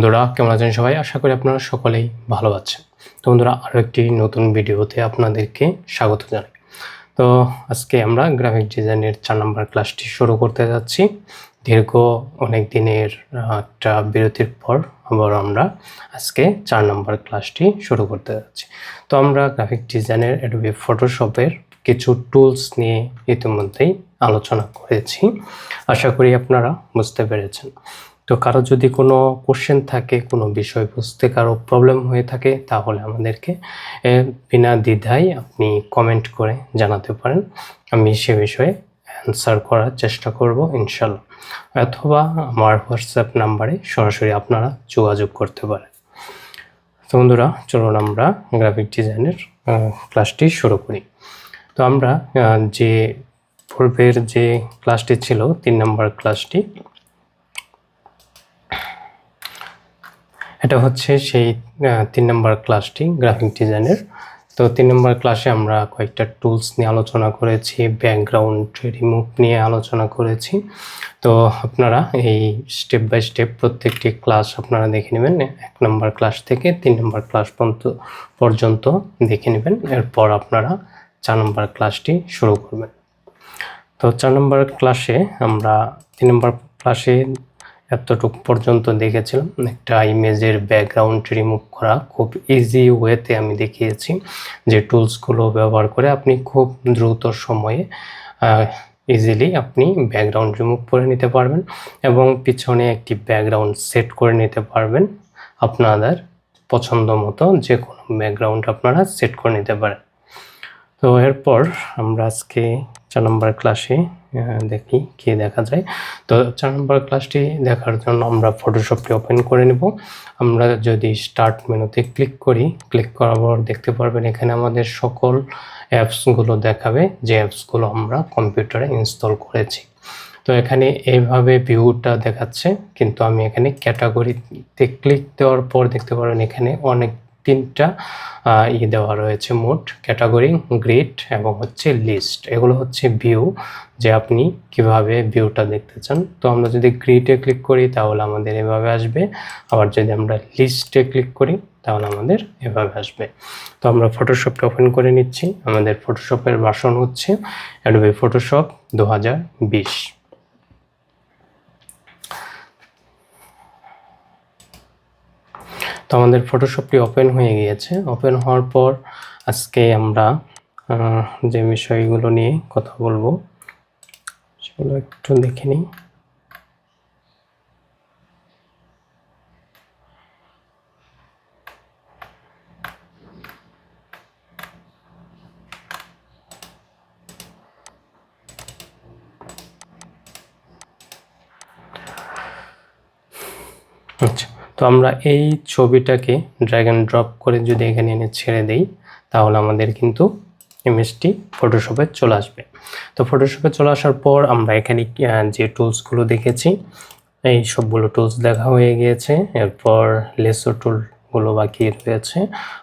বন্ধুরা কেমন আছেন সবাই? আশা করি আপনারা সকলেই ভালো আছেন। তো বন্ধুরা আরও একটি নতুন ভিডিওতে আপনাদেরকে স্বাগত জানাই। তো আজকে আমরা গ্রাফিক ডিজাইনের 4 নম্বর ক্লাসটি শুরু করতে যাচ্ছি। দীর্ঘ অনেক দিনের একটা বিরতির পর আবার আমরা আজকে 4 নম্বর ক্লাসটি শুরু করতে যাচ্ছি। তো আমরা গ্রাফিক ডিজাইনের অ্যাডোবি ফটোশপের কিছু টুলস নিয়ে ইতিমধ্যেই আলোচনা করেছি। আশা করি আপনারা বুঝতে পেরেছেন। তো কারো যদি কোনো কোশ্চেন থাকে, কোনো বিষয় বুঝতে কারো প্রবলেম হয়ে থাকে, তাহলে আমাদেরকে বিনা দ্বিধায় আপনি কমেন্ট করে জানাতে পারেন। আমি সে বিষয়ে অ্যান্সার করার চেষ্টা করব ইনশাল্লাহ। অথবা আমার হোয়াটসঅ্যাপ নাম্বারে সরাসরি আপনারা যোগাযোগ করতে পারেন। তো বন্ধুরা চলুন আমরা গ্রাফিক ডিজাইনের ক্লাসটি শুরু করি। তো আমরা যে পূর্বের যে ক্লাসটি ছিল 3 নম্বর ক্লাসটি, এটা হচ্ছে সেই 3 নম্বর ক্লাসটি গ্রাফিক ডিজাইনের। তো 3 নম্বর ক্লাসে আমরা কয়েকটা টুলস নিয়ে আলোচনা করেছি, ব্যাকগ্রাউন্ড রিমুভ নিয়ে আলোচনা করেছি। তো আপনারা এই স্টেপ বাই স্টেপ প্রত্যেকটি ক্লাস আপনারা দেখে নেবেন। 1 নম্বর ক্লাস থেকে 3 নম্বর ক্লাস পর্যন্ত দেখে নেবেন। এরপর আপনারা 4 নম্বর ক্লাসটি শুরু করবেন। তো 4 নম্বর ক্লাসে আমরা 3 নম্বর ক্লাসে এতটুকু পর্যন্ত দেখেছিলাম। একটা ইমেজের ব্যাকগ্রাউন্ড রিমুভ করা খুব ইজি ওয়েতে আমি দেখিয়েছি, যে টুলসগুলো ব্যবহার করে আপনি খুব দ্রুত সময়ে ইজিলি আপনি ব্যাকগ্রাউন্ড রিমুভ করে নিতে পারবেন এবং পিছনে একটি ব্যাকগ্রাউন্ড সেট করে নিতে পারবেন। আপনাদের পছন্দ মতো যে কোনো ব্যাকগ্রাউন্ড আপনারা সেট করে নিতে পারেন। তো এরপর আমরা আজকে 4 নম্বর ক্লাসে দেখি কি দেখা যায়। তো 4 নম্বর ক্লাসটি দেখার জন্য আমরা ফটোশপটি ওপেন করে নেব। আমরা যদি স্টার্ট মেনুতে ক্লিক করি, ক্লিক করার পর দেখতে পারবেন এখানে আমাদের সকল অ্যাপসগুলো দেখাবে, যে অ্যাপসগুলো আমরা কম্পিউটারে ইনস্টল করেছি। তো এখানে এইভাবে ভিউটা দেখাচ্ছে, কিন্তু আমি এখানে ক্যাটাগরিতে ক্লিক দেওয়ার পর দেখতে পারবেন এখানে অনেক 3টা দেওয়া রয়েছে মোট ক্যাটাগরি, গ্রিড এবং হচ্ছে লিস্ট। এগুলো হচ্ছে ভিউ, যে আপনি কিভাবে ভিউটা দেখতে চান। তো আমরা যদি গ্রিডে ক্লিক করি তাহলে আমাদের এভাবে আসবে, আবার যদি আমরা লিস্টে ক্লিক করি তাহলে আমাদের এভাবে আসবে। তো আমরা ফটোশপটা ওপেন করে নিচ্ছি। আমাদের ফটোশপের ভার্সন হচ্ছে অ্যাডোবি ফটোশপ 2020। তো আমাদের ফটোশপটি ওপেন হয়ে গিয়েছে। ওপেন হওয়ার পর আজকে আমরা যে বিষয়গুলো নিয়ে কথা বলবো সেগুলো একটু দেখে নিই। আচ্ছা, তো আমরা এই ছবিটাকে ড্র্যাগ অ্যান্ড ড্রপ করে যদি এখানে এনে ছেড়ে দেই তাহলে আমাদের কিন্তু ইমেজটি ফটোশপে চলে আসবে। তো ফটোশপে চলে আসার পর আমরা এখানে যে টুলসগুলো দেখেছি এই সবগুলো টুলস দেখা হয়ে গিয়েছে। এরপর লেসো টুলগুলো বাকি রয়েছে।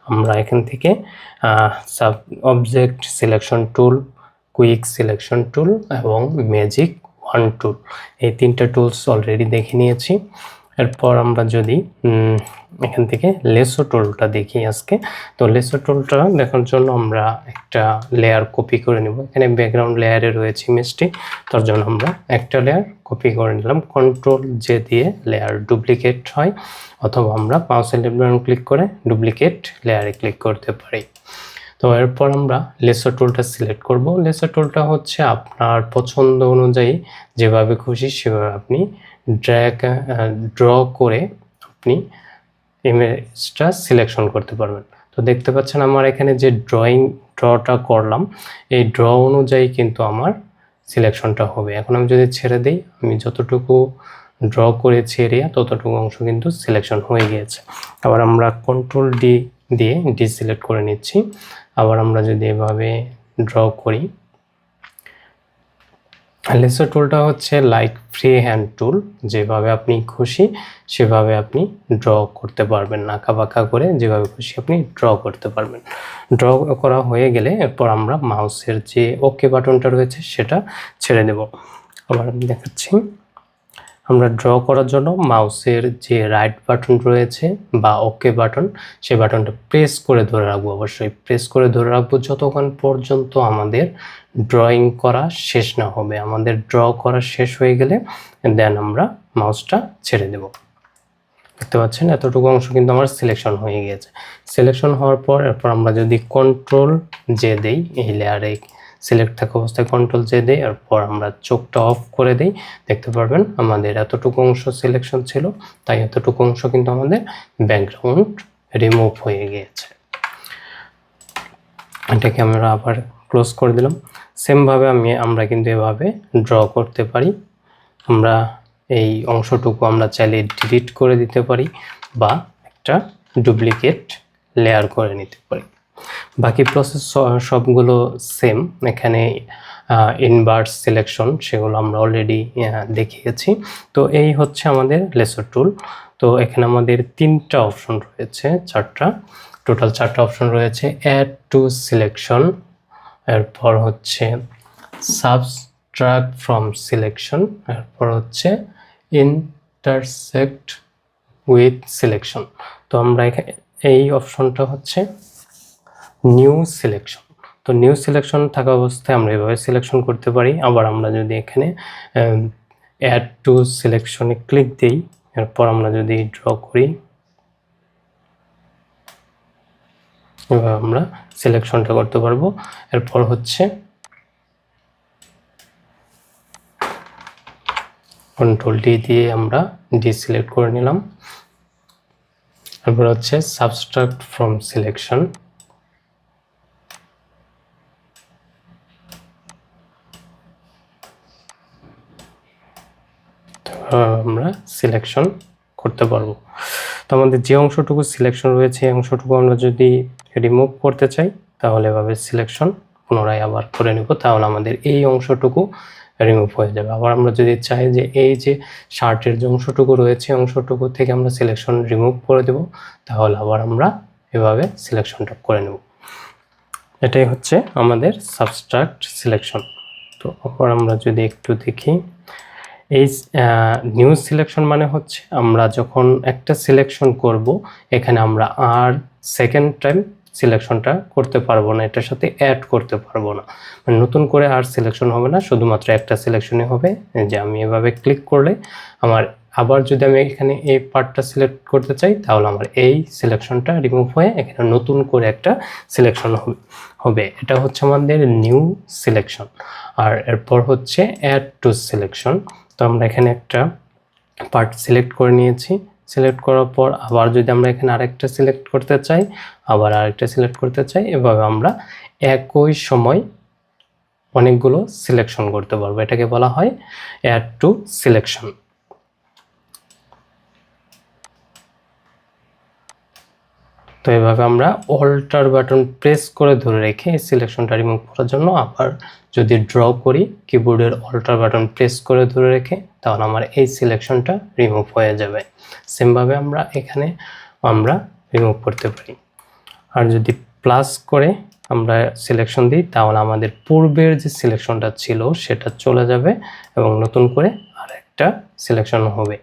আমরা এখান থেকে sub object selection tool, quick selection tool এবং ম্যাজিক ওয়ান টুল, এই 3টা টুলস অলরেডি দেখে নিয়েছি। এরপর আমরা যদি এখান থেকে লেসো টুলটা দেখি আজকে। তো লেসো টুলটা দেখার জন্য আমরা একটা লেয়ার কপি করে নেব। এখানে ব্যাকগ্রাউন্ড লেয়ারে রয়েছে ইমেজটি, তার জন্য আমরা একটা লেয়ার কপি করে নিলাম। কন্ট্রোল জে দিয়ে লেয়ার ডুপ্লিকেট হয়, অথবা আমরা মাউসের লেফট বাটন ক্লিক করে ডুপ্লিকেট লেয়ারে ক্লিক করতে পারি। তো এরপর আমরা লেসো টুলটা সিলেক্ট করব। লেসো টুলটা হচ্ছে আপনার পছন্দ অনুযায়ী যেভাবে খুশি সেভাবে আপনি ড্র করে আপনি ইমেজটা সিলেকশন করতে পারবেন। তো দেখতে পাচ্ছেন আমার এখানে যে ড্রটা করলাম, এই ড্র অনুযায়ী কিন্তু আমার সিলেকশনটা হবে। এখন আমি যদি ছেড়ে দিই, আমি যতটুকু ড্র করেছি এরিয়া ততটুকু অংশ কিন্তু সিলেকশন হয়ে গিয়েছে। আবার আমরা কন্ট্রোল ডি দিয়ে ডিসিলেক্ট করে নিচ্ছি। আবার আমরা যদি এভাবে ড্র করি, লেসো টুলটা হচ্ছে লাইক ফ্রি হ্যান্ড টুল, যেভাবে আপনি খুশি সেভাবে আপনি ড্র করতে পারবেন, আঁকাবাঁকা করে যেভাবে খুশি আপনি ড্র করতে পারবেন। ড্র করা হয়ে গেলে এরপর আমরা মাউসের যে ওকে বাটনটা রয়েছে সেটা ছেড়ে দেব। আবার আমি দেখাচ্ছি, আমরা ড্র করার জন্য মাউসের যে রাইট বাটন রয়েছে বা ওকে বাটন, সেই বাটনটা প্রেস করে ধরে রাখবো। অবশ্যই প্রেস করে ধরে রাখবো যতক্ষণ পর্যন্ত আমাদের ড্রয়িং করা শেষ না হবে। আমাদের ড্র করা শেষ হয়ে গেলে দেন আমরা মাউসটা ছেড়ে দেব। দেখতে পাচ্ছেন এতটুকু অংশ কিন্তু আমার সিলেকশন হয়ে গিয়েছে। সিলেকশন হওয়ার পর এরপর আমরা যদি কন্ট্রোল জে দেই, এই লেয়ারে সিলেক্ট থাকা অবস্থায় কন্ট্রোল জে দেই, এরপর আমরা চোখটা অফ করে দেই, দেখতে পারবেন আমাদের এতটুকু অংশ সিলেকশন ছিল, তাই এতটুকু অংশ কিন্তু আমাদের ব্যাকগ্রাউন্ড রিমুভ হয়ে গিয়েছে। এটাকে আমরা আবার ক্লোজ করে দিলাম। সেমভাবে আমরা কিন্তু এভাবে ড্র করতে পারি। আমরা এই অংশটুকু আমরা চাইলে ডিলিট করে দিতে পারি বা একটা ডুপ্লিকেট লেয়ার করে নিতে পারি। বাকি প্রসেস সবগুলো সেম। এখানে ইনভার্স সিলেকশন সেগুলো আমরা অলরেডি দেখিয়েছি। তো এই হচ্ছে আমাদের লেসার টুল। তো এখানে আমাদের 3টা অপশন রয়েছে, টোটাল 4টা অপশন রয়েছে। অ্যাড টু সিলেকশন, এরপর হচ্ছে সাবট্রাক্ট ফ্রম সিলেকশন, এরপর হচ্ছে ইন্টারসেক্ট উইথ সিলেকশন। তো আমরা এখানে এই অপশনটা হচ্ছে নিউ সিলেকশন। তো নিউ সিলেকশন থাকা অবস্থায় আমরা এভাবে সিলেকশন করতে পারি। আবার আমরা যদি এখানে অ্যাড টু সিলেকশনে ক্লিক দিই, এরপর আমরা যদি ড্র করি, এভাবে আমরা সিলেকশনটা করতে পারবো। এরপর হচ্ছে কন্ট্রোল ডি দিয়ে আমরা ডিসিলেক্ট করে নিলাম। এরপর হচ্ছে সাবট্রাক্ট ফ্রম সিলেকশন, আমরা সিলেকশন করতে পারবো। তো আমাদের যে অংশটুকু সিলেকশন রয়েছে এই অংশটুকু আমরা যদি রিমুভ করতে চাই তাহলে এভাবে সিলেকশন পুনরায় আবার করে নেব, তাহলে আমাদের এই অংশটুকু রিমুভ হয়ে যাবে। আবার আমরা যদি চাই যে এই যে শার্টের যে অংশটুকু রয়েছে অংশটুকু থেকে আমরা সিলেকশন রিমুভ করে দেব, তাহলে আবার আমরা এভাবে সিলেকশনটা করে নেব। এটাই হচ্ছে আমাদের সাবট্রাক্ট সিলেকশন। তো আবার আমরা যদি একটু দেখি, এই নিউ সিলেকশন মানে হচ্ছে আমরা যখন একটা সিলেকশন করব এখানে আমরা আর সেকেন্ড টাইম সিলেকশনটা করতে পারবো না, এটার সাথে অ্যাড করতে পারবো না, মানে নতুন করে আর সিলেকশন হবে না, শুধুমাত্র একটা সিলেকশনই হবে। যে আমি এভাবে ক্লিক করলে আমার আবার যদি আমি এখানে এই পার্টটা সিলেক্ট করতে চাই তাহলে আমার এই সিলেকশনটা রিমুভ হয়ে এখানে নতুন করে একটা সিলেকশন হবে। এটা হচ্ছে আমাদের নিউ সিলেকশন। আর এরপর হচ্ছে অ্যাড টু সিলেকশন। তো আমরা এখানে একটা পার্ট সিলেক্ট করে নিয়েছি, সিলেক্ট করার পর আবার যদি আমরা এখানে আরেকটা সিলেক্ট করতে চাই, আবার আরেকটা সিলেক্ট করতে চাই, এভাবে আমরা একই সময় অনেকগুলো সিলেকশন করতে পারবো। এটাকে বলা হয় অ্যাড টু সিলেকশন। তো এভাবে আমরা অল্টার বাটন প্রেস করে ধরে রেখে এই সিলেকশনটা রিমুভ করার জন্য আবার যদি ড্র করি কিবোর্ডের অল্টার বাটন প্রেস করে ধরে রেখে, তাহলে আমার এই সিলেকশনটা রিমুভ হয়ে যাবে। সেমভাবে আমরা এখানে রিমুভ করতে পারি। আর যদি প্লাস করে আমরা সিলেকশন দিই তাহলে আমাদের পূর্বের যে সিলেকশনটা ছিল সেটা চলে যাবে এবং নতুন করে আরেকটা সিলেকশন হবে।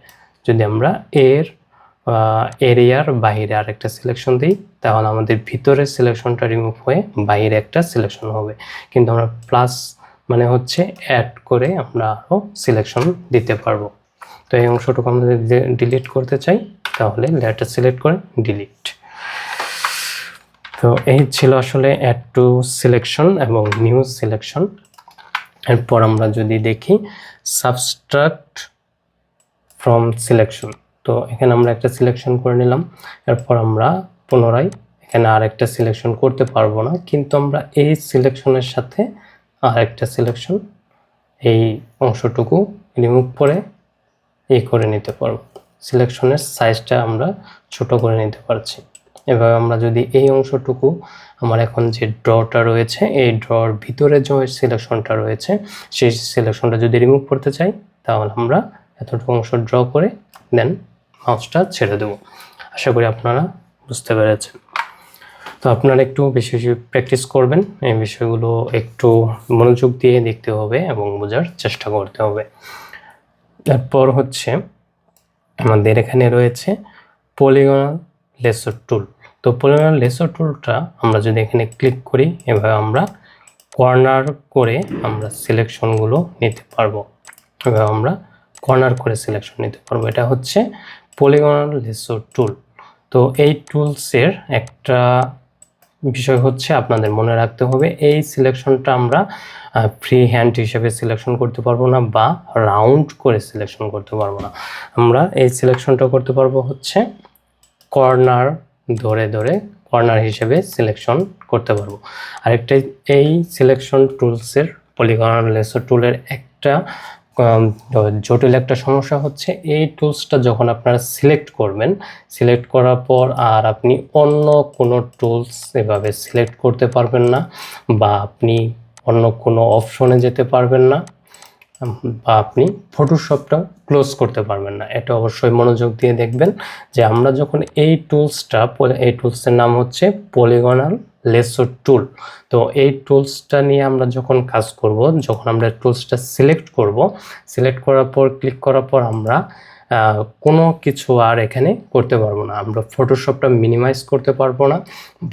যদি আমরা এরিয়ার বাইরে আরেকটা সিলেকশন দিই তাহলে আমাদের ভিতরের সিলেকশনটা রিমুভ হয়ে বাইরে একটা সিলেকশন হবে। কিন্তু আমরা প্লাস মানে হচ্ছে অ্যাড করে আমরা আরও সিলেকশন দিতে পারবো। তো এই অংশটুকু আমরা যদি ডিলিট করতে চাই তাহলে লেয়ারটা সিলেক্ট করে ডিলিট। তো এই ছিল আসলে অ্যাড টু সিলেকশন এবং নিউ সিলেকশন। এরপর আমরা যদি দেখি সাবট্রাক্ট ফ্রম সিলেকশন। তো এখানে আমরা একটা সিলেকশন করে নিলাম, এরপর আমরা পুনরায় এখানে আরেকটা সিলেকশন করতে পারবো না, কিন্তু আমরা এই সিলেকশনের সাথে আরেকটা সিলেকশন এই অংশটুকু রিমুভ করে করে নিতে পারবো। সিলেকশনের সাইজটা আমরা ছোট করে নিতে পারছি। এভাবে আমরা যদি এই অংশটুকু আমার এখন যে ড্রটা রয়েছে এই ড্রর ভিতরে যে সিলেকশনটা রয়েছে সেই সিলেকশনটা যদি রিমুভ করতে চাই তাহলে আমরা এতটুকু অংশ ড্র করে দেন মাউসটা ছেড়ে দেব। আশা করি আপনারা বুঝতে পেরেছেন। তো আপনারা একটু বেশি বেশি প্র্যাকটিস করবেন, এই বিষয়গুলো একটু মনোযোগ দিয়ে দেখতে হবে এবং বোঝার চেষ্টা করতে হবে। তারপর হচ্ছে আমাদের এখানে রয়েছে পলিগনাল লেসো টুল। তো পলিগনাল লেসো টুলটা আমরা যদি এখানে ক্লিক করি, এভাবে আমরা কর্নার করে আমরা সিলেকশনগুলো নিতে পারবো। এভাবে আমরা কর্নার করে সিলেকশন নিতে পারবো। এটা হচ্ছে পলিগনাল লেসো টুল। তো এই টুলসের একটা বিষয় হচ্ছে আপনাদের মনে রাখতে হবে, এই সিলেকশনটা আমরা ফ্রি হ্যান্ড হিসেবে সিলেকশন করতে পারবো না বা রাউন্ড করে সিলেকশন করতে পারবো না। আমরা এই সিলেকশনটা করতে পারবো হচ্ছে কর্নার ধরে ধরে কর্নার হিসেবে সিলেকশন করতে পারবো। আরেকটা, এই সিলেকশন টুলসের পলিগনাল লেসো টুলের একটা জটিল একটা সমস্যা হচ্ছে, এই টুলসটা যখন আপনারা সিলেক্ট করবেন, সিলেক্ট করার পর আর আপনি অন্য কোনো টুলস এভাবে সিলেক্ট করতে পারবেন না, বা আপনি অন্য কোনো অপশনে যেতে পারবেন না, বা আপনি ফটোশপটা ক্লোজ করতে পারবেন না। এটা অবশ্যই মনোযোগ দিয়ে দেখবেন যে আমরা যখন এই টুলসের নাম হচ্ছে পলিগনাল লেসো টুল। তো এই টুলসটা নিয়ে আমরা যখন কাজ করব, যখন আমরা টুলসটা সিলেক্ট করব, সিলেক্ট করার পর ক্লিক করার পর আমরা কোনো কিছু আর এখানে করতে পারবো না। আমরা ফটোশপটা মিনিমাইজ করতে পারবো না,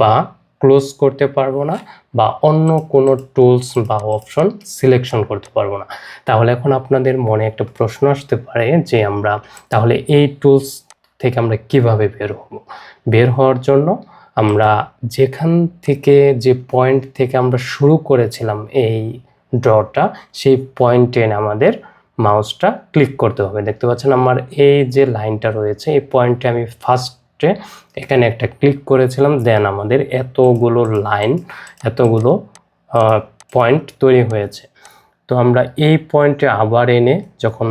বা ক্লোজ করতে পারবো না, বা অন্য কোনো টুলস বা অপশন সিলেকশন করতে পারবো না। তাহলে এখন আপনাদের মনে একটা প্রশ্ন আসতে পারে যে আমরা তাহলে এই টুলস থেকে আমরা কিভাবে বের হব? বের হওয়ার জন্য আমরা যেখান থেকে, যে পয়েন্ট থেকে আমরা শুরু করেছিলাম এই ড্রটা, সেই পয়েন্টে আমাদের মাউসটা ক্লিক করতে হবে। দেখতে পাচ্ছেন আমার এই যে লাইনটা রয়েছে, এই পয়েন্টে আমি ফার্স্টে এখানে একটা ক্লিক করেছিলাম, দেন আমাদের এতগুলো লাইন, এতগুলো পয়েন্ট তৈরি হয়েছে। তো আমরা এই পয়েন্টে আবার এনে যখন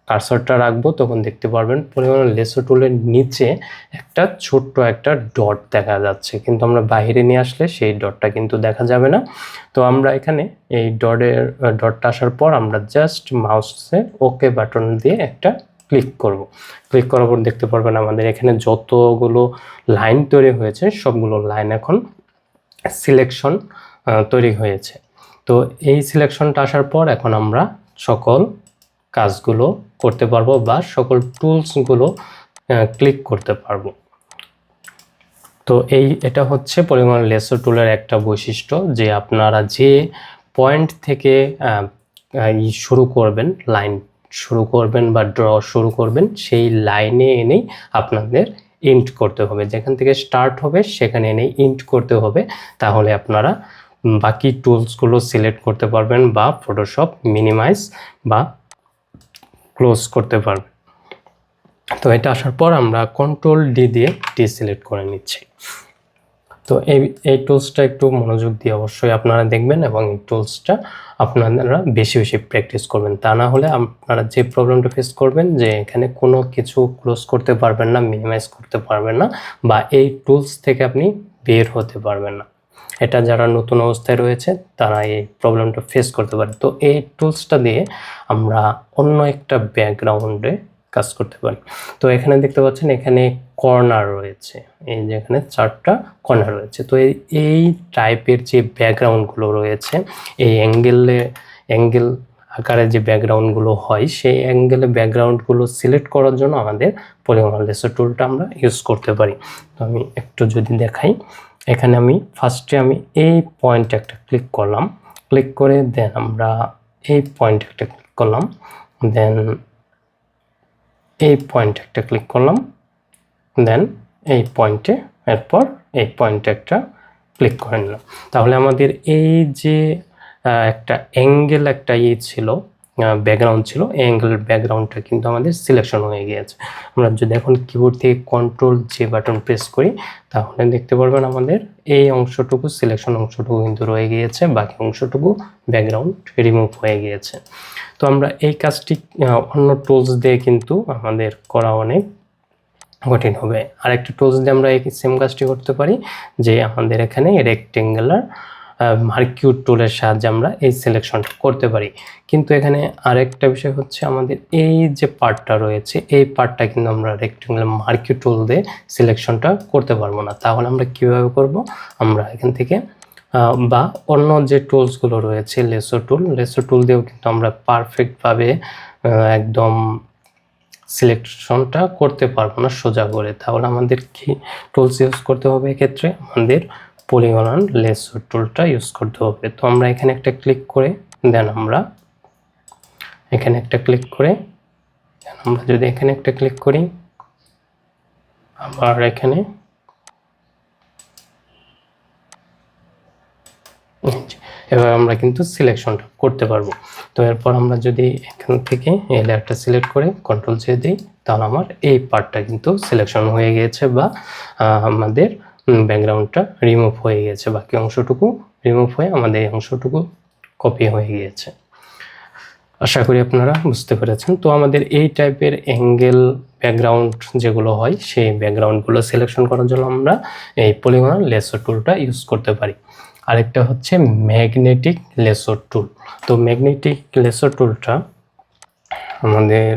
কার্সরটা রাখবো, তখন দেখতে পারবেন পলিগনাল লেসো টুলের নিচে একটা ছোট্ট একটা ডট দেখা যাচ্ছে, কিন্তু আমরা বাইরে নিয়ে আসলে সেই ডটটা কিন্তু দেখা যাবে না। তো আমরা এখানে এই ডটটা আসার পর আমরা জাস্ট মাউসে ওকে বাটন দিয়ে একটা ক্লিক করব। ক্লিক করার পর দেখতে পারবেন আমাদের এখানে যতগুলো লাইন তৈরি হয়েছে, সবগুলো লাইন এখন সিলেকশন তৈরি হয়েছে। তো এই সিলেকশনটা আসার পর এখন আমরা সকল কাজগুলো করতে পারবো বা সকল টুলসগুলো ক্লিক করতে পারবো। তো এটা হচ্ছে পলিগনাল লেসো টুলের একটা বৈশিষ্ট্য, যে আপনারা যে পয়েন্ট থেকে শুরু করবেন, লাইন শুরু করবেন বা ড্র শুরু করবেন, সেই লাইনে এনেই আপনাদের ইন্ট করতে হবে। যেখান থেকে স্টার্ট হবে সেখানে এনেই ইন্ট করতে হবে। তাহলে আপনারা বাকি টুলসগুলো সিলেক্ট করতে পারবেন বা ফটোশপ মিনিমাইজ বা ক্লোজ করতে পারবেন। তো এটা আসার পর আমরা কন্ট্রোল ডি দিয়ে ডিসিলেক্ট করে নিচ্ছি। তো এই টুলসটা একটু মনোযোগ দিয়ে অবশ্যই আপনারা দেখবেন, এবং এই টুলসটা আপনারা বেশি বেশি প্র্যাকটিস করবেন। তা না হলে আপনারা যে প্রবলেমটা ফেস করবেন, যে এখানে কোনো কিছু ক্লোজ করতে পারবেন না, মিনিমাইজ করতে পারবেন না, বা এই টুলস থেকে আপনি বের হতে পারবেন না। এটা যারা নতুন অবস্থায় রয়েছে তারা এই প্রবলেমটা ফেস করতে পারে। তো এই টুলসটা দিয়ে আমরা অন্য একটা ব্যাকগ্রাউন্ডে কাজ করতে পারি। তো এখানে দেখতে পাচ্ছেন এখানে কর্নার রয়েছে, এই যে এখানে 4টা কর্নার রয়েছে। তো এই টাইপের যে ব্যাকগ্রাউন্ডগুলো রয়েছে, এই অ্যাঙ্গেল আকারে যে ব্যাকগ্রাউন্ডগুলো হয়, সেই অ্যাঙ্গেলে ব্যাকগ্রাউন্ডগুলো সিলেক্ট করার জন্য আমাদের পলিগনাল লেসো টুলটা আমরা ইউজ করতে পারি। তো আমি একটু যদি দেখাই, এখানে আমি ফার্স্টে এই পয়েন্টে একটা ক্লিক করলাম, ক্লিক করে দেন আমরা এই পয়েন্টে একটা ক্লিক করলাম, দেন এই পয়েন্টে একটা ক্লিক করলাম, দেন এই পয়েন্টে, এরপর এই পয়েন্টে একটা ক্লিক করে নিলাম। তাহলে আমাদের এই যে একটা অ্যাঙ্গেল একটা ছিল, ব্যাকগ্রাউন্ড ছিল, এই অ্যাঙ্গেলের ব্যাকগ্রাউন্ডটা কিন্তু আমাদের সিলেকশন হয়ে গিয়েছে। আমরা যদি এখন কিবোর্ড থেকে কন্ট্রোল যে বাটন প্রেস করি, তাহলে দেখতে পারবেন আমাদের এই অংশটুকু, সিলেকশন অংশটুকু কিন্তু রয়ে গিয়েছে, বাকি অংশটুকু ব্যাকগ্রাউন্ড রিমুভ হয়ে গিয়েছে। তো আমরা এই কাজটি অন্য টুলস দিয়ে কিন্তু আমাদের করা অনেক কঠিন হবে। আরেকটা টুলস দিয়ে আমরা এই সেম কাজটি করতে পারি, যে আমাদের এখানে রেক্টেঙ্গুলার মার্কিউ টুলের সাহায্যে আমরা এই সিলেকশনটা করতে পারি। কিন্তু এখানে আরেকটা বিষয় হচ্ছে, আমাদের এই যে পার্টটা রয়েছে, এই পার্টটা কিন্তু আমরা রেক্টেঙ্গুলার মার্কিউ টুল দিয়ে সিলেকশনটা করতে পারবো না। তাহলে আমরা কিভাবে করব? আমরা এখান থেকে বা অন্য যে টুলসগুলো রয়েছে লেসো টুল দিয়েও কিন্তু আমরা পারফেক্টভাবে একদম সিলেকশনটা করতে পারবো না সোজা করে। তাহলে আমাদের কি টুলস ইউজ করতে হবে? এক্ষেত্রে আমাদের পলিগন লেসো টুলটা ইউজ করতে হবে। তো আমরা এখানে একটা ক্লিক করে দেন আমরা এখানে একটা ক্লিক করে আমরা যদি এখানে একটা ক্লিক করি, আবার এখানে এবার আমরা কিন্তু সিলেকশনটা করতে পারবো। তো এরপর আমরা যদি এখান থেকে এই লেয়ারটা সিলেক্ট করে কন্ট্রোল জে দিই, তাহলে আমার এই পার্টটা কিন্তু সিলেকশন হয়ে গিয়েছে বা আমাদের ব্যাকগ্রাউন্ডটা রিমুভ হয়ে গেছে, বাকি অংশটুকু রিমুভ হয়ে আমাদের এই অংশটুকু কপি হয়ে গিয়েছে। আশা করি আপনারা বুঝতে পেরেছেন। তো আমাদের এই টাইপের অ্যাঙ্গেল ব্যাকগ্রাউন্ড যেগুলো হয় সেই ব্যাকগ্রাউন্ডগুলো সিলেকশন করার জন্য আমরা এই পলিগন লেসো টুলটা ইউজ করতে পারি। আরেকটা হচ্ছে ম্যাগনেটিক লেসো টুল। তো ম্যাগনেটিক লেসো টুলটা আমাদের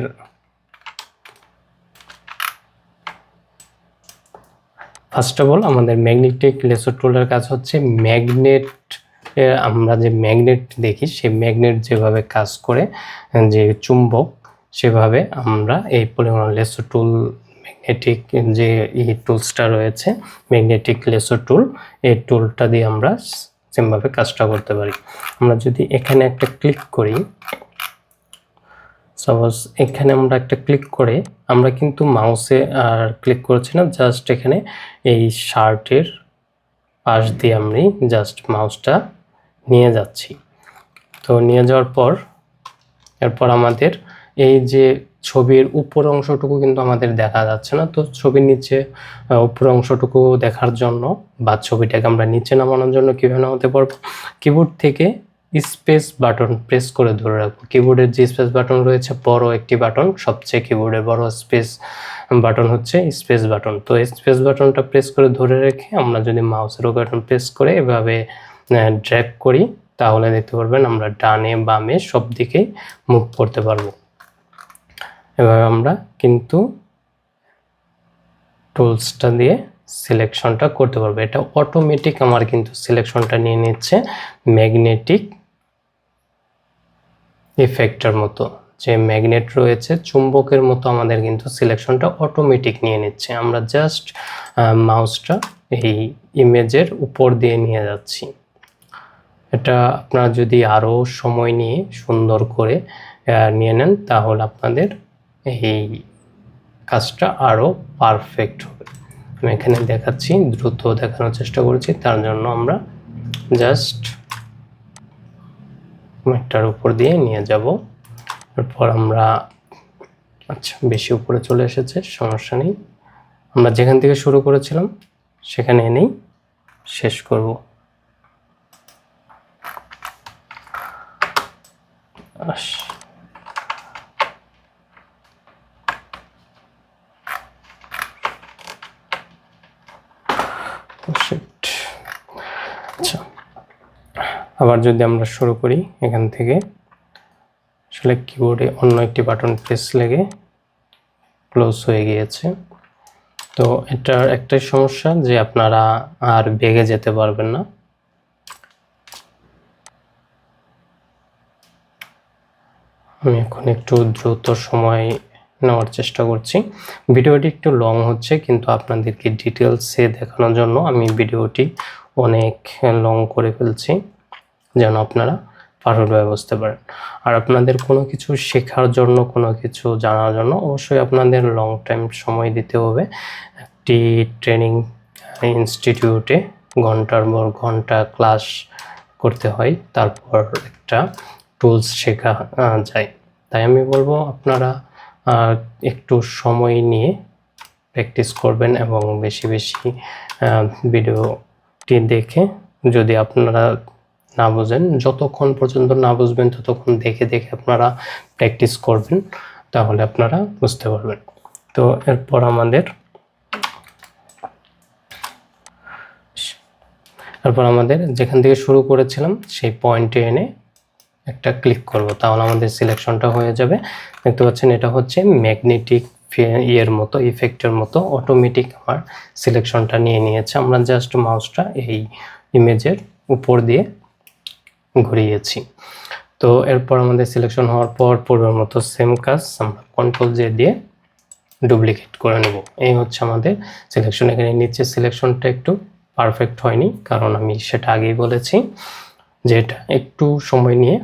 ফার্স্ট অফ অল আমাদের ম্যাগনেটিক লেসো টুলের কাজ হচ্ছে ম্যাগনেট, আমরা যে ম্যাগনেট দেখি সেই ম্যাগনেট যেভাবে কাজ করে, যে চুম্বক, সেভাবে আমরা এই পলিগন লেসো টুল ম্যাগনেটিক যে এই টুলসটা রয়েছে ম্যাগনেটিক লেসো টুল, এই টুলটা দিয়ে আমরা সেমভাবে কাজটা করতে পারি। আমরা যদি এখানে একটা ক্লিক করি, সাপোজ এখানে আমরা একটা ক্লিক করে, আমরা কিন্তু মাউসে আর ক্লিক করছি না, জাস্ট এখানে এই শার্টের পাশ দিয়ে আমি জাস্ট মাউসটা নিয়ে যাচ্ছি। তো নিয়ে যাওয়ার পর এরপর আমাদের এই যে ছবির উপর অংশটুকু কিন্তু আমাদের দেখা যাচ্ছে না। তো ছবির নিচে উপর অংশটুকু দেখার জন্য বা ছবিটাকে আমরা নিচে নামানোর জন্য কীভাবে নামাতে পারবো? কিবোর্ড থেকে স্পেস বাটন প্রেস করে ধরে রাখবো। কিবোর্ডের যে স্পেস বাটন রয়েছে, বড় একটি বাটন, সবচেয়ে কিবোর্ডের বড় স্পেস বাটন হচ্ছে স্পেস বাটন। তো স্পেস বাটনটা প্রেস করে ধরে রেখে আমরা যদি মাউসের বাটন প্রেস করে এভাবে ড্র্যাগ করি, তাহলে দেখতে পারবেন আমরা ডানে বামে সব দিকেই মুভ করতে পারবো। এভাবে আমরা কিন্তু টুলসটা দিয়ে সিলেকশনটা করতে পারবো। এটা অটোমেটিক আমার কিন্তু সিলেকশনটা নিয়ে নিচ্ছে ম্যাগনেটিক ইফেক্টের মতো, যে ম্যাগনেট রয়েছে চুম্বকের মতো আমাদের কিন্তু সিলেকশনটা অটোমেটিক নিয়ে নিচ্ছে। আমরা জাস্ট মাউসটা এই ইমেজের উপর দিয়ে নিয়ে যাচ্ছি। এটা আপনারা যদি আরও সময় নিয়ে সুন্দর করে নিয়ে নেন, তাহলে আপনাদের এই কাজটা আরও পারফেক্ট হবে। আমি এখানে দেখাচ্ছি, দ্রুত দেখানোর চেষ্টা করেছি, তার জন্য আমরা জাস্ট ম্যাটটার উপর দিয়ে নিয়ে যাব। এরপর আমরা আচ্ছা বেশি উপরে চলে এসেছে, সমস্যা নেই, আমরা যেখান থেকে শুরু করেছিলাম সেখানে এনেই শেষ করব। আচ্ছা, আবার যদি আমরা শুরু করি এখান থেকে, আসলে কিবোর্ডে অন্য একটি বাটন প্রেস লেগে ক্লোজ হয়ে গিয়েছে। তো এটার একটাই সমস্যা যে আপনারা আর বেগে যেতে পারবেন না। আমি এখন একটু দ্রুত সময় নেওয়ার চেষ্টা করছি। ভিডিওটি একটু লং হচ্ছে, কিন্তু আপনাদেরকে ডিটেলসে দেখানোর জন্য আমি ভিডিওটি অনেক লং করে ফেলছি, যেন আপনারা পারফেক্টভাবে বুঝতে পারেন। আর আপনাদের কোনো কিছু শেখার জন্য, কোনো কিছু জানার জন্য অবশ্যই আপনাদের লং টাইম সময় দিতে হবে। একটি ট্রেনিং ইনস্টিটিউটে ঘন্টার পর ঘন্টা ক্লাস করতে হয়, তারপর একটা টুলস শেখা যায়। তাই আমি বলবো আপনারা একটু সময় নিয়ে প্র্যাকটিস করবেন এবং বেশি বেশি ভিডিওটি দেখে, যদি আপনারা না বুঝেন, যতক্ষণ পর্যন্ত না বুঝবেন ততক্ষণ দেখে দেখে আপনারা প্র্যাকটিস করবেন, তাহলে আপনারা বুঝতে পারবেন। তো এরপর আমাদের যেখান থেকে শুরু করেছিলাম সেই পয়েন্টে এনে একটা ক্লিক করব, তাহলে আমাদের সিলেকশনটা হয়ে যাবে। দেখতে পাচ্ছেন এটা হচ্ছে ম্যাগনেটিক ইয়ের মতো, ইফেক্টের মতো অটোমেটিক আমার সিলেকশনটা নিয়ে নিয়েছে। আমরা জাস্ট মাউসটা এই ইমেজের উপর দিয়ে ঘুরিয়েছি। তো এরপর আমাদের সিলেকশন হওয়ার পর পূর্বের মতো সেম কাজ আমরা কন্ট্রোল জে দিয়ে ডুপ্লিকেট করে নেব। এই হচ্ছে আমাদের সিলেকশন। এখানে নিচে সিলেকশনটা একটু পারফেক্ট হয়নি, কারণ আমি সেটা আগেই বলেছি যে এটা একটু সময় নিয়ে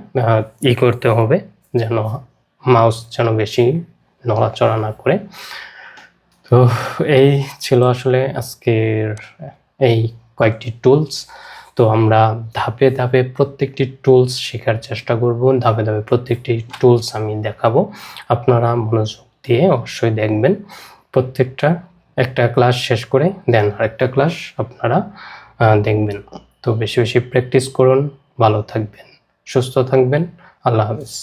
করতে হবে, যেন মাউস যেন বেশি নড়াচড়া না করে। তো এই ছিল আসলে আজকের এই কয়েকটি টুলস। তো আমরা ধাপে ধাপে প্রত্যেকটি টুলস শেখার চেষ্টা করব, ধাপে ধাপে প্রত্যেকটি টুলস আমি দেখাবো। আপনারা মনোযোগ দিয়ে অবশ্যই দেখবেন প্রত্যেকটা। একটা ক্লাস শেষ করে দেন আরেকটা ক্লাস আপনারা দেখবেন। তো বেশি বেশি প্র্যাকটিস করুন, ভালো থাকবেন, সুস্থ থাকবেন। আল্লাহ হাফেজ।